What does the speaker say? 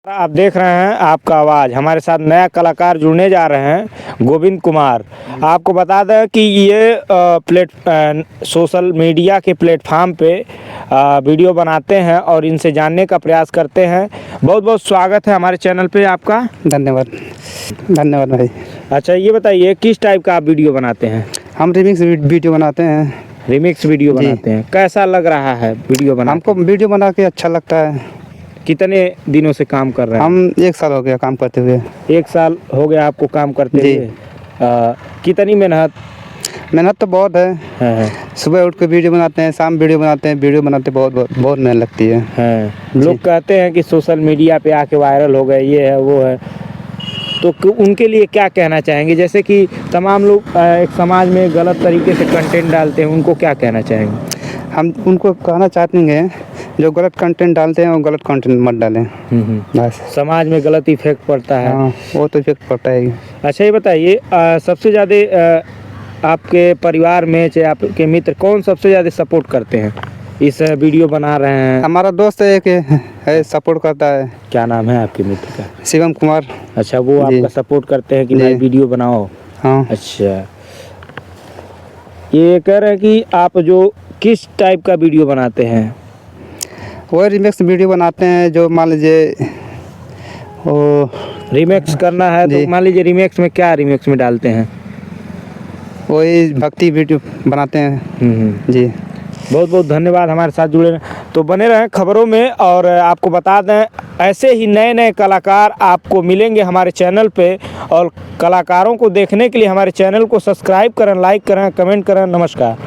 आप देख रहे हैं आपका आवाज़। हमारे साथ नया कलाकार जुड़ने जा रहे हैं, गोविंद कुमार। आपको बता दें कि ये सोशल मीडिया के प्लेटफार्म पे वीडियो बनाते हैं और इनसे जानने का प्रयास करते हैं। बहुत बहुत स्वागत है हमारे चैनल पे आपका। धन्यवाद धन्यवाद भाई। अच्छा, ये बताइए किस टाइप का आप वीडियो बनाते हैं? हम रिमिक्स वीडियो बनाते हैं। रिमिक्स वीडियो बनाते हैं, कैसा लग रहा है वीडियो बना? हमको वीडियो बना के अच्छा लगता है। कितने दिनों से काम कर रहे हैं? हम 1 साल हो गया काम करते हुए। 1 साल हो गया आपको काम करते जी। हुए? कितनी मेहनत तो बहुत है। है। सुबह उठ के वीडियो बनाते हैं, शाम वीडियो बनाते हैं। वीडियो बनाते बहुत बहुत बहुत मेहनत लगती है। लोग कहते हैं कि सोशल मीडिया पे आके वायरल हो गए, ये है वो है, तो उनके लिए क्या कहना चाहेंगे? जैसे कि तमाम लोग एक समाज में गलत तरीके से कंटेंट डालते हैं, उनको क्या कहना चाहेंगे? हम उनको कहना चाहते हैं जो गलत कंटेंट डालते हैं वो गलत कंटेंट मत डालें। बस समाज में गलत इफेक्ट पड़ता है। हाँ, वो तो इफेक्ट पड़ता है। अच्छा, ये बताइए सबसे ज़्यादा आपके परिवार में चाहे आपके मित्र कौन सबसे ज़्यादा सपोर्ट करते हैं इस वीडियो बना रहे हैं? हमारा दोस्त एक है सपोर्ट करता है। क्या नाम है आपके मित्र का? शिवम कुमार। अच्छा, वो आपका सपोर्ट करते हैं कि भाई वीडियो बनाओ? हाँ। अच्छा, ये कह रहे हैं कि आप जो किस टाइप का वीडियो बनाते हैं? वो रिमिक्स वीडियो बनाते हैं। जो मान लीजिए वो रिमिक्स करना है तो मान लीजिए रिमिक्स में क्या रिमिक्स में डालते हैं? वही भक्ति वीडियो बनाते हैं। जी, बहुत बहुत धन्यवाद हमारे साथ जुड़े रहें। तो बने रहें खबरों में, और आपको बता दें ऐसे ही नए नए कलाकार आपको मिलेंगे हमारे चैनल पे। और कलाकारों को देखने के लिए हमारे चैनल को सब्सक्राइब करें, लाइक करें, कमेंट करें। नमस्कार।